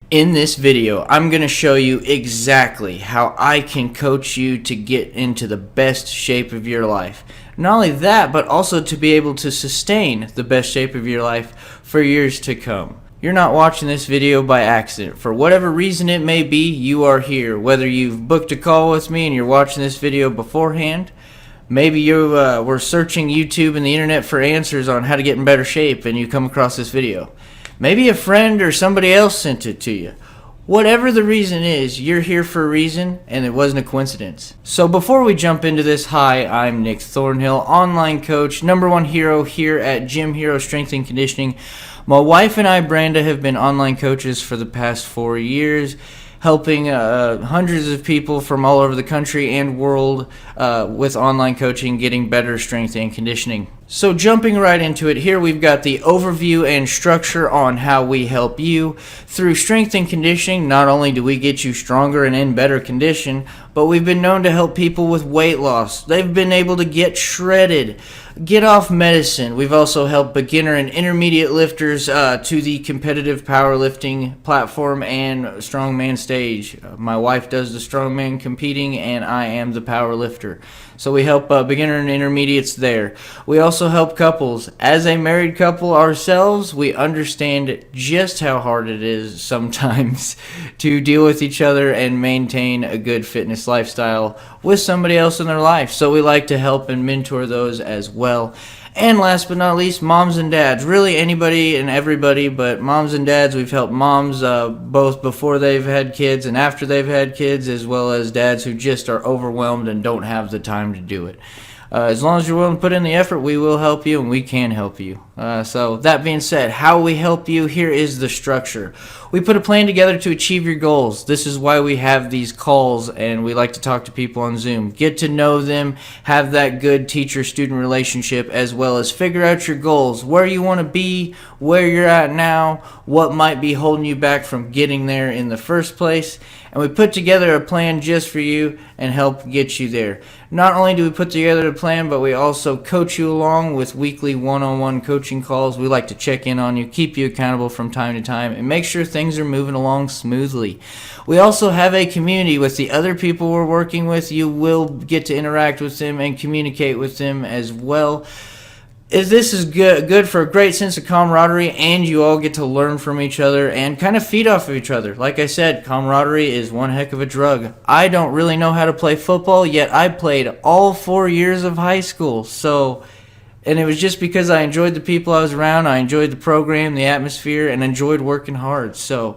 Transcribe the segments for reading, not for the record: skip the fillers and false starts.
In this video, I'm going to show you exactly how I can coach you to get into the best shape of your life. Not only that, but also to be able to sustain the best shape of your life for years to come. You're not watching this video by accident. For whatever reason it may be, you are here. Whether you've booked a call with me and you're watching this video beforehand, maybe you were searching YouTube and the internet for answers on how to get in better shape and you come across this video. Maybe a friend or somebody else sent it to you. Whatever the reason is, you're here for a reason, and it wasn't a coincidence. So before we jump into this, hi, I'm Nick Thornhill, online coach, #1 hero here at Gym Hero Strength and Conditioning. My wife and I, Branda, have been online coaches for the past 4 years, helping hundreds of people from all over the country and world with online coaching, getting better strength and conditioning. So jumping right into it, here we've got the overview and structure on how we help you. Through strength and conditioning, not only do we get you stronger and in better condition, but we've been known to help people with weight loss. They've been able to get shredded, get off medicine. We've also helped beginner and intermediate lifters to the competitive powerlifting platform and strongman stage. My wife does the strongman competing and I am the power lifter. So we help beginner and intermediates there. We also help couples. As a married couple ourselves, we understand just how hard it is sometimes to deal with each other and maintain a good fitness lifestyle with somebody else in their life. So we like to help and mentor those as well. And last but not least, moms and dads. Really anybody and everybody, but moms and dads. We've helped moms both before they've had kids and after they've had kids, as well as dads who just are overwhelmed and don't have the time to do it. As long as you're willing to put in the effort, we will help you and we can help you. So that being said, how we help you, here is the structure. We put a plan together to achieve your goals. This is why we have these calls and we like to talk to people on Zoom. Get to know them, have that good teacher-student relationship, as well as figure out your goals, where you want to be, where you're at now, what might be holding you back from getting there in the first place. And we put together a plan just for you and help get you there. Not only do we put together a plan, but we also coach you along with weekly one-on-one coaching calls. We like to check in on you, keep you accountable from time to time, and make sure things are moving along smoothly. We also have a community with the other people we're working with. You will get to interact with them and communicate with them as well. This is good for a great sense of camaraderie, and you all get to learn from each other and kind of feed off of each other. Like I said, camaraderie is one heck of a drug. I don't really know how to play football, yet I played all 4 years of high school. And it was just because I enjoyed the people I was around, I enjoyed the program, the atmosphere, and enjoyed working hard. So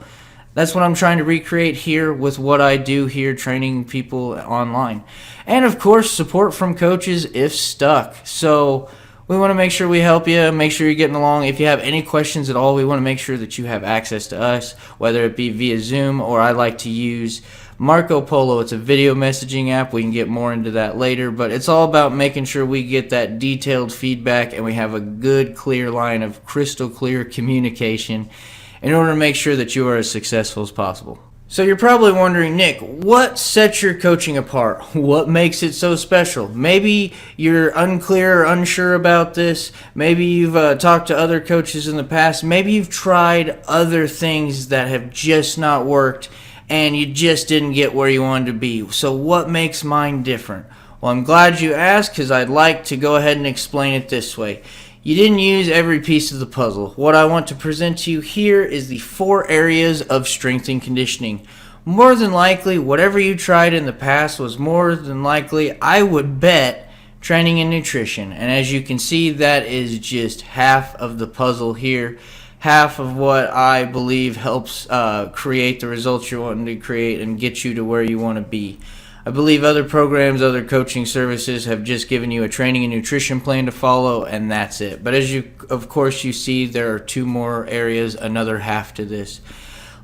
that's what I'm trying to recreate here with what I do here, training people online. And of course, support from coaches if stuck. So we want to make sure we help you, make sure you're getting along. If you have any questions at all, we want to make sure that you have access to us, whether it be via Zoom or I like to use Marco Polo. It's a video messaging app. We can get more into that later, but it's all about making sure we get that detailed feedback and we have a good, clear line of crystal clear communication in order to make sure that you are as successful as possible. So you're probably wondering, Nick, what sets your coaching apart? What makes it so special? Maybe you're unclear or unsure about this. Maybe you've talked to other coaches in the past. Maybe you've tried other things that have just not worked and you just didn't get where you wanted to be. So what makes mine different? Well, I'm glad you asked, because I'd like to go ahead and explain it this way. You didn't use every piece of the puzzle. What I want to present to you here is the 4 areas of strength and conditioning. More than likely, whatever you tried in the past was more than likely, I would bet, training and nutrition. And as you can see, that is just half of the puzzle here. Half of what I believe helps create the results you're wanting to create and get you to where you want to be. I believe other programs, other coaching services have just given you a training and nutrition plan to follow, and that's it. But as you, of course, you see, there are 2 more areas, another half to this.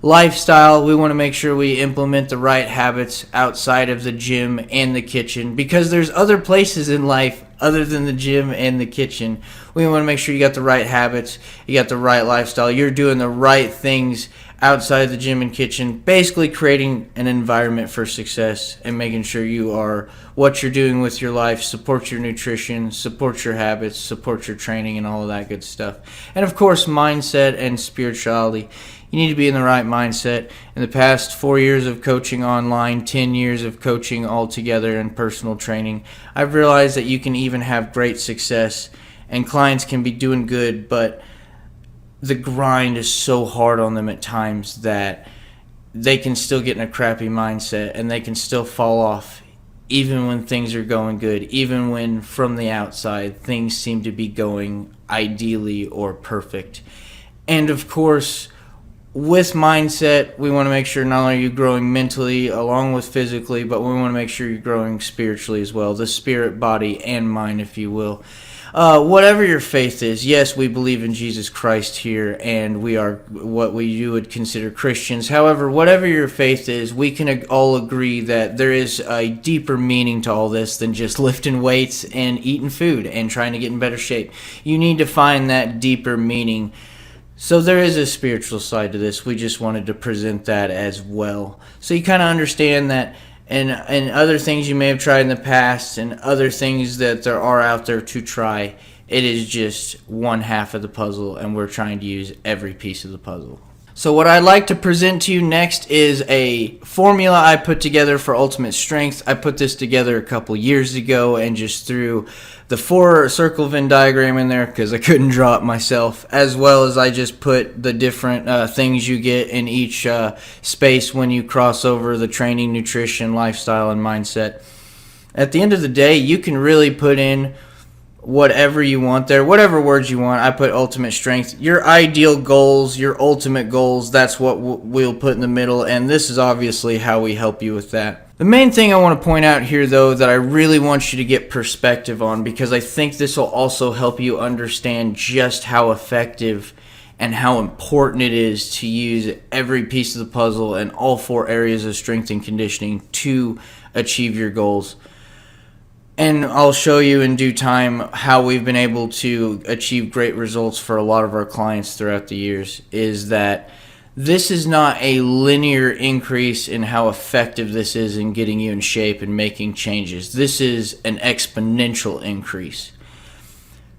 Lifestyle, we want to make sure we implement the right habits outside of the gym and the kitchen, because there's other places in life other than the gym and the kitchen. We want to make sure you got the right habits, you got the right lifestyle, you're doing the right things outside the gym and kitchen, basically creating an environment for success and making sure you are what you're doing with your life, support your nutrition, support your habits, support your training and all of that good stuff. And of course, mindset and spirituality. You need to be in the right mindset. In the past 4 years of coaching online, 10 years of coaching altogether in personal training, I've realized that you can even have great success and clients can be doing good, but the grind is so hard on them at times that they can still get in a crappy mindset and they can still fall off even when things are going good, even when from the outside things seem to be going ideally or perfect. And of course, with mindset, we want to make sure not only are you growing mentally along with physically, but we want to make sure you're growing spiritually as well, the spirit, body, and mind, if you will. Whatever your faith is, yes, we believe in Jesus Christ here, and we are what you would consider Christians. However, whatever your faith is, we can all agree that there is a deeper meaning to all this than just lifting weights and eating food and trying to get in better shape. You need to find that deeper meaning. So there is a spiritual side to this. We just wanted to present that as well. So you kind of understand that and other things you may have tried in the past and other things that there are out there to try, it is just one half of the puzzle, and we're trying to use every piece of the puzzle. So what I'd like to present to you next is a formula I put together for Ultimate Strength. I put this together a couple years ago and just threw the 4-circle Venn diagram in there because I couldn't draw it myself, as well as I just put the different things you get in each space when you cross over the training, nutrition, lifestyle, and mindset. At the end of the day, you can really put in whatever you want there, whatever words you want. I put Ultimate Strength. Your ideal goals, your ultimate goals, that's what we'll put in the middle, and this is obviously how we help you with that. The main thing I want to point out here, though, that I really want you to get perspective on, because I think this will also help you understand just how effective and how important it is to use every piece of the puzzle and all 4 areas of strength and conditioning to achieve your goals. And I'll show you in due time how we've been able to achieve great results for a lot of our clients throughout the years, is that this is not a linear increase in how effective this is in getting you in shape and making changes. This is an exponential increase.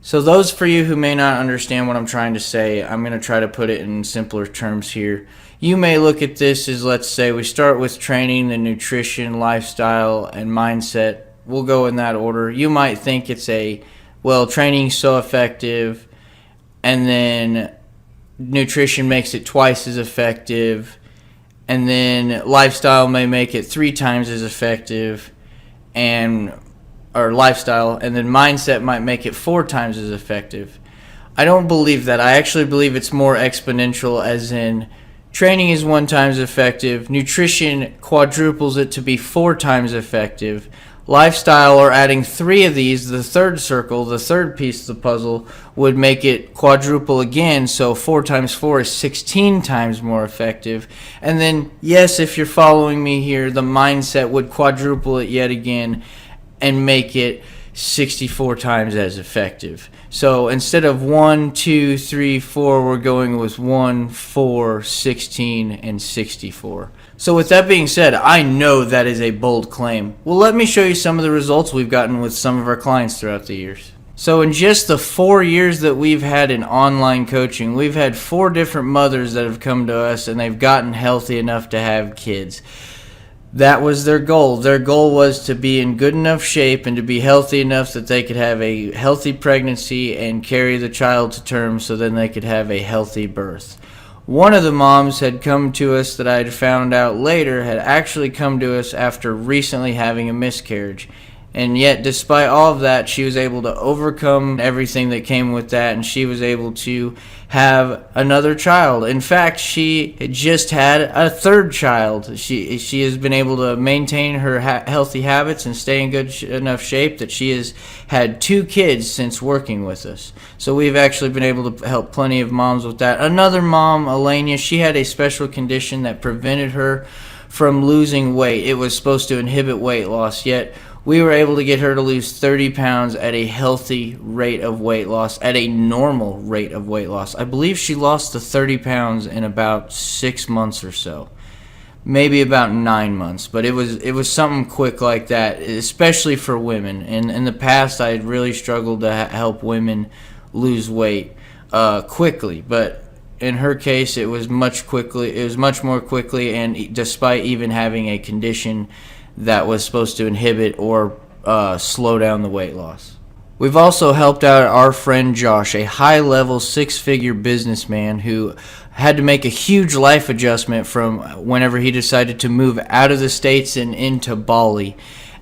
So those for you who may not understand what I'm trying to say, I'm going to try to put it in simpler terms here. You may look at this as, let's say, we start with training, then nutrition, lifestyle, and mindset. We'll go in that order. You might think it's training's so effective, and then nutrition makes it twice as effective, and then lifestyle may make it 3 times as effective, or lifestyle, and then mindset might make it 4 times as effective. I don't believe that. I actually believe it's more exponential, as in training is 1 time as effective, nutrition quadruples it to be 4 times effective, lifestyle, or adding 3 of these, the 3rd circle, the 3rd piece of the puzzle, would make it quadruple again, so 4 times 4 is 16 times more effective. And then, yes, if you're following me here, the mindset would quadruple it yet again and make it 64 times as effective. So instead of 1, 2, 3, 4, we're going with 1, 4, 16, and 64. So with that being said, I know that is a bold claim. Well, let me show you some of the results we've gotten with some of our clients throughout the years. So in just the 4 years that we've had in online coaching, we've had 4 different mothers that have come to us, and they've gotten healthy enough to have kids. That was their goal. Their goal was to be in good enough shape and to be healthy enough that they could have a healthy pregnancy and carry the child to term, so then they could have a healthy birth. One of the moms had come to us that I had found out later had actually come to us after recently having a miscarriage. And yet, despite all of that, she was able to overcome everything that came with that, and she was able to have another child. In fact, she just had a 3rd child. She has been able to maintain her healthy habits and stay in good enough shape that she has had 2 kids since working with us. So we've actually been able to help plenty of moms with that. Another mom, Elenia, she had a special condition that prevented her from losing weight. It was supposed to inhibit weight loss, yet we were able to get her to lose 30 pounds at a healthy rate of weight loss, at a normal rate of weight loss. I believe she lost the 30 pounds in about 6 months or so, maybe about 9 months. But it was something quick like that, especially for women. And in the past, I had really struggled to help women lose weight quickly. But in her case, it was much more quickly, and despite even having a condition that was supposed to inhibit or slow down the weight loss. We've also helped out our friend Josh, a high-level six-figure businessman who had to make a huge life adjustment from whenever he decided to move out of the States and into Bali.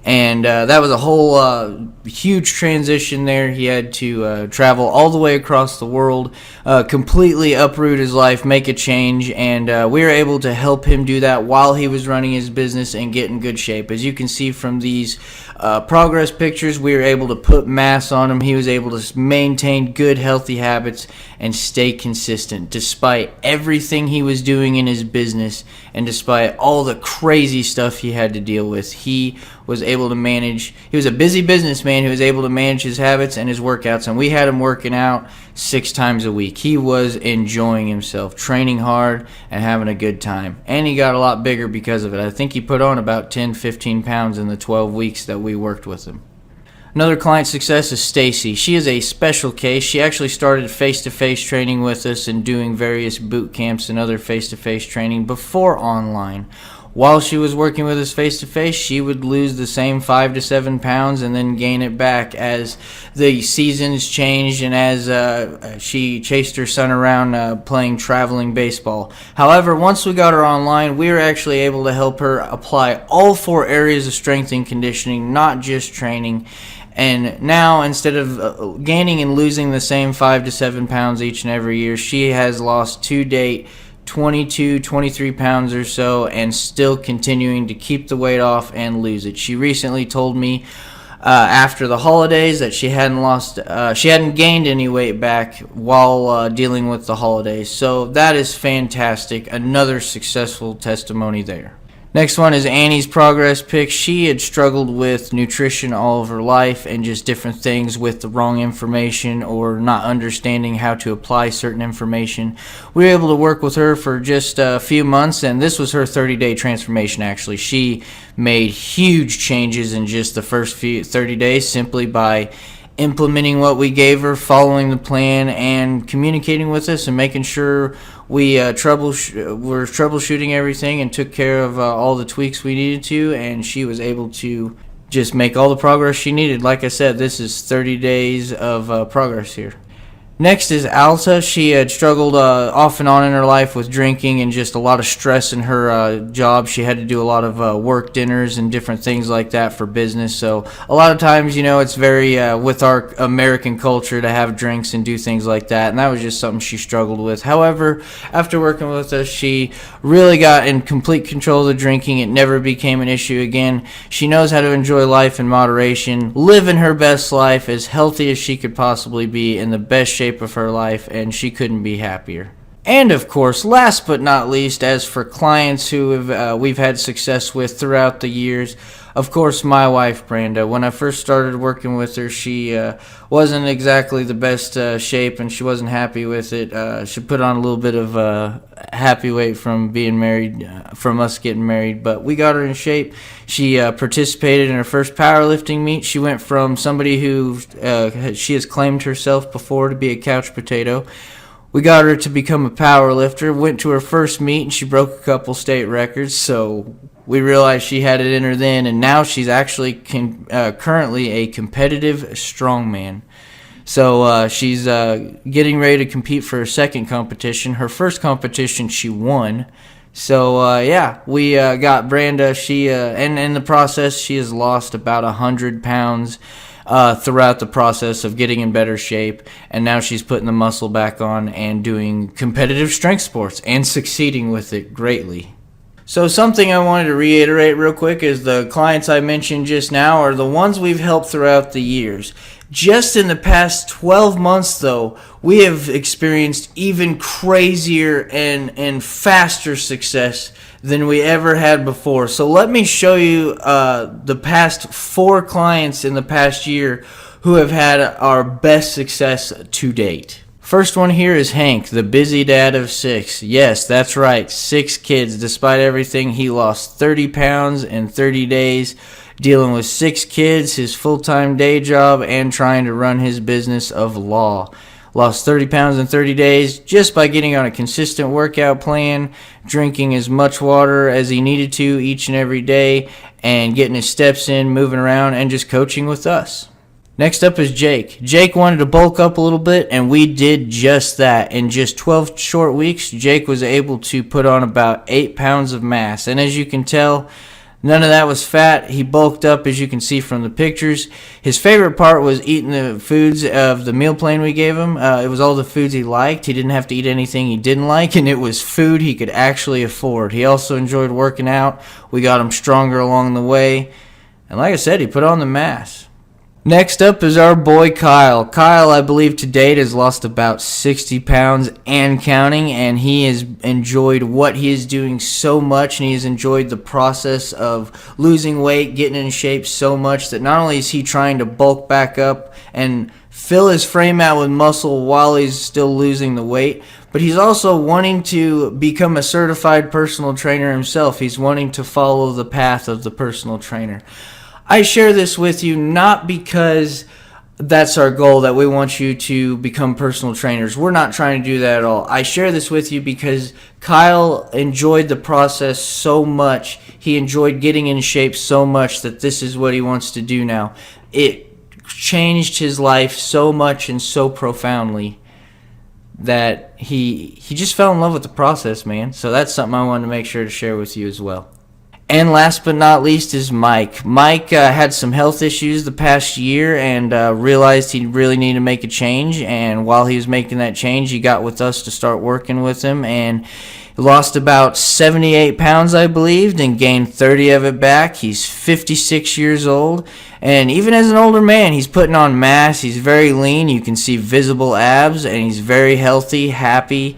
And that was a whole huge transition there. He had to travel all the way across the world, completely uproot his life, make a change, and we were able to help him do that while he was running his business and get in good shape. As you can see from these progress pictures, we were able to put mass on him. He was able to maintain good, healthy habits and stay consistent despite everything he was doing in his business and despite all the crazy stuff he had to deal with. He was able to manage. He was a busy businessman who was able to manage his habits and his workouts, and we had him working out 6 times a week. He was enjoying himself, training hard, and having a good time. And he got a lot bigger because of it. I think he put on about 10, 15 pounds in the 12 weeks that we worked with him. Another client success is Stacy. She is a special case. She actually started face-to-face training with us and doing various boot camps and other face-to-face training before online. While she was working with us face-to-face, she would lose the same 5 to 7 pounds and then gain it back as the seasons changed and as she chased her son around playing traveling baseball. However, once we got her online, we were actually able to help her apply all 4 areas of strength and conditioning, not just training. And now, instead of gaining and losing the same 5 to 7 pounds each and every year, she has lost to date 22, 23 pounds or so, and still continuing to keep the weight off and lose it. She recently told me after the holidays that she hadn't gained any weight back while dealing with the holidays. So that is fantastic. Another successful testimony there. Next one is Annie's progress pic. She had struggled with nutrition all of her life and just different things with the wrong information or not understanding how to apply certain information. We were able to work with her for just a few months, and this was her 30-day transformation actually. She made huge changes in just the first 30 days simply by implementing what we gave her, following the plan, and communicating with us and making sure we were troubleshooting everything and took care of all the tweaks we needed to, and she was able to just make all the progress she needed. Like I said, this is 30 days of progress here. Next is Alta. She had struggled off and on in her life with drinking and just a lot of stress in her job. She had to do a lot of work dinners and different things like that for business. So a lot of times, it's very with our American culture to have drinks and do things like that. And that was just something she struggled with. However, after working with us, she really got in complete control of the drinking. It never became an issue again. She knows how to enjoy life in moderation, living her best life, as healthy as she could possibly be, in the best shape of her life, and she couldn't be happier. And of course, last but not least, as for clients who we've had success with throughout the years, of course, my wife, Brenda. When I first started working with her, she wasn't exactly the best shape, and she wasn't happy with it. She put on a little bit of happy weight from being married, from us getting married, but we got her in shape. She participated in her first powerlifting meet. She went from somebody who she has claimed herself before to be a couch potato. We got her to become a power lifter, went to her first meet, and she broke a couple state records, so we realized she had it in her then, and now she's actually currently a competitive strongman. So she's getting ready to compete for her second competition. Her first competition she won. So we got Brenda. She and in the process she has lost about 100 pounds throughout the process of getting in better shape, and now she's putting the muscle back on and doing competitive strength sports and succeeding with it greatly. So something I wanted to reiterate real quick is the clients I mentioned just now are the ones we've helped throughout the years. Just in the past 12 months, though, we have experienced even crazier and faster success than we ever had before. So let me show you the past 4 clients in the past year who have had our best success to date. First one here is Hank, the busy dad of 6. Yes, that's right, 6 kids. Despite everything, he lost 30 pounds in 30 days, dealing with 6 kids, his full-time day job, and trying to run his business of law. lost 30 pounds in 30 days just by getting on a consistent workout plan, drinking as much water as he needed to each and every day, and getting his steps in, moving around, and just coaching with us. Next up is Jake. Jake wanted to bulk up a little bit, and we did just that. In just 12 short weeks, Jake was able to put on about 8 pounds of mass. And as you can tell, none of that was fat. He bulked up, as you can see from the pictures. His favorite part was eating the foods of the meal plan we gave him. It was all the foods he liked. He didn't have to eat anything he didn't like, and it was food he could actually afford. He also enjoyed working out. We got him stronger along the way. And like I said, he put on the mass. Next up is our boy Kyle. Kyle, I believe to date, has lost about 60 pounds and counting, and he has enjoyed what he is doing so much, and he has enjoyed the process of losing weight, getting in shape so much that not only is he trying to bulk back up and fill his frame out with muscle while he's still losing the weight, but he's also wanting to become a certified personal trainer himself. He's wanting to follow the path of the personal trainer. I share this with you not because that's our goal, that we want you to become personal trainers. We're not trying to do that at all. I share this with you because Kyle enjoyed the process so much. He enjoyed getting in shape so much that this is what he wants to do now. It changed his life so much and so profoundly that he just fell in love with the process, man. So that's something I wanted to make sure to share with you as well. And last but not least is Mike. Mike had some health issues the past year and realized he really needed to make a change. And while he was making that change, he got with us to start working with him. And he lost about 78 pounds, I believe, and gained 30 of it back. He's 56 years old. And even as an older man, he's putting on mass. He's very lean. You can see visible abs. And he's very healthy, happier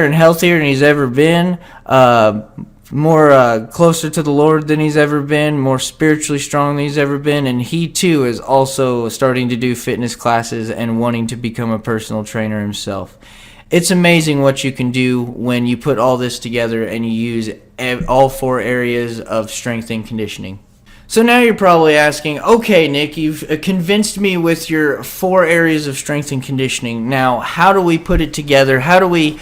and healthier than he's ever been. More closer to the Lord than he's ever been, more spiritually strong than he's ever been, and he too is also starting to do fitness classes and wanting to become a personal trainer himself. It's amazing what you can do when you put all this together and you use all 4 areas of strength and conditioning. So now you're probably asking, okay, Nick, you've convinced me with your 4 areas of strength and conditioning. Now, how do we put it together? How do we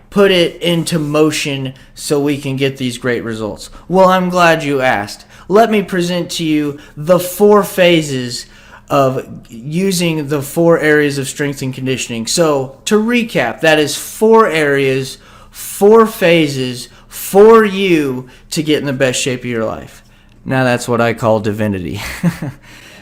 put it into motion so we can get these great results? Well, I'm glad you asked. Let me present to you the 4 phases of using the 4 areas of strength and conditioning. So to recap, that is 4 areas, 4 phases for you to get in the best shape of your life. Now that's what I call divinity.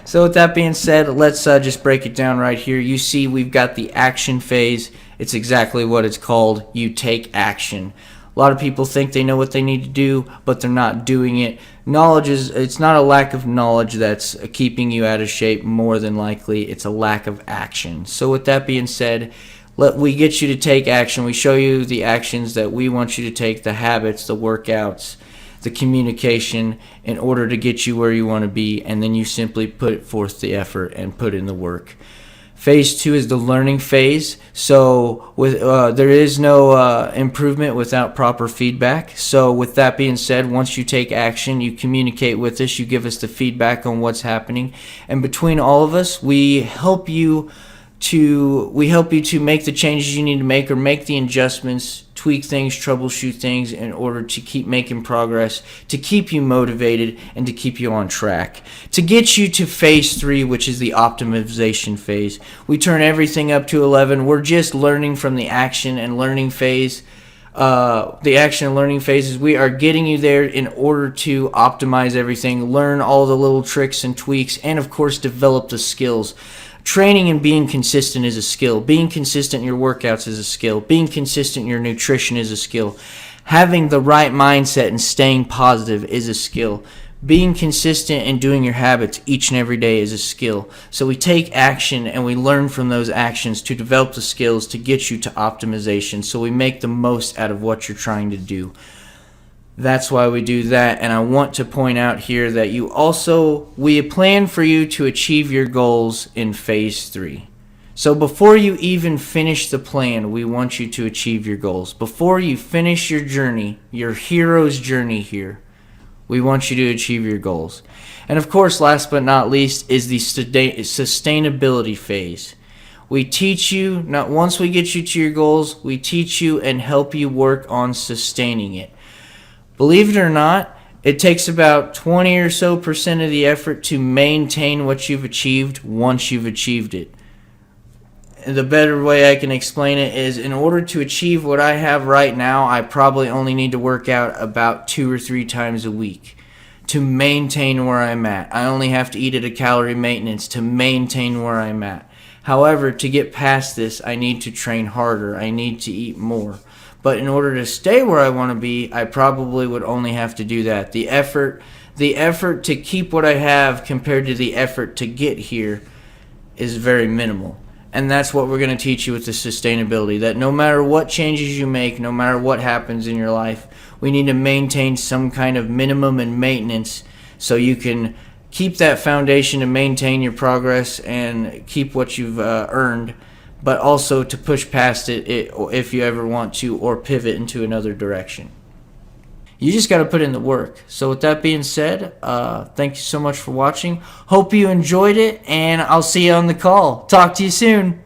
So with that being said, let's just break it down right here. You see we've got the action phase. It's exactly what it's called. You take action. A lot of people think they know what they need to do, but they're not doing it. It's not a lack of knowledge that's keeping you out of shape. More than likely, it's a lack of action. So with that being said, we get you to take action. We show you the actions that we want you to take, the habits, the workouts, the communication, in order to get you where you want to be, and then you simply put forth the effort and put in the work. Phase 2 is the learning phase. So there is no improvement without proper feedback. So with that being said, once you take action, you communicate with us, you give us the feedback on what's happening, and between all of us, we help you to make the changes you need to make, or make the adjustments, tweak things, troubleshoot things in order to keep making progress, to keep you motivated, and to keep you on track. To get you to phase 3, which is the optimization phase, we turn everything up to 11. We're just learning from the action and learning phase. The action and learning phases, we are getting you there in order to optimize everything, learn all the little tricks and tweaks, and of course develop the skills. Training and being consistent is a skill. Being consistent in your workouts is a skill. Being consistent in your nutrition is a skill. Having the right mindset and staying positive is a skill. Being consistent and doing your habits each and every day is a skill. So we take action and we learn from those actions to develop the skills to get you to optimization. So we make the most out of what you're trying to do. That's why we do that. And I want to point out here that we plan for you to achieve your goals in phase 3. So before you even finish the plan, we want you to achieve your goals. Before you finish your journey, your hero's journey here, we want you to achieve your goals. And of course, last but not least, is the sustainability phase. We teach you, not once we get you to your goals, we teach you and help you work on sustaining it. Believe it or not, it takes about 20 or so percent of the effort to maintain what you've achieved once you've achieved it. The better way I can explain it is, in order to achieve what I have right now, I probably only need to work out about 2 or 3 times a week to maintain where I'm at. I only have to eat at a calorie maintenance to maintain where I'm at. However, to get past this, I need to train harder. I need to eat more. But in order to stay where I want to be, I probably would only have to do that. The effort to keep what I have compared to the effort to get here is very minimal. And that's what we're going to teach you with the sustainability, that no matter what changes you make, no matter what happens in your life, we need to maintain some kind of minimum and maintenance so you can keep that foundation and maintain your progress and keep what you've earned, but also to push past it if you ever want to, or pivot into another direction. You just got to put in the work. So with that being said, thank you so much for watching. Hope you enjoyed it, and I'll see you on the call. Talk to you soon.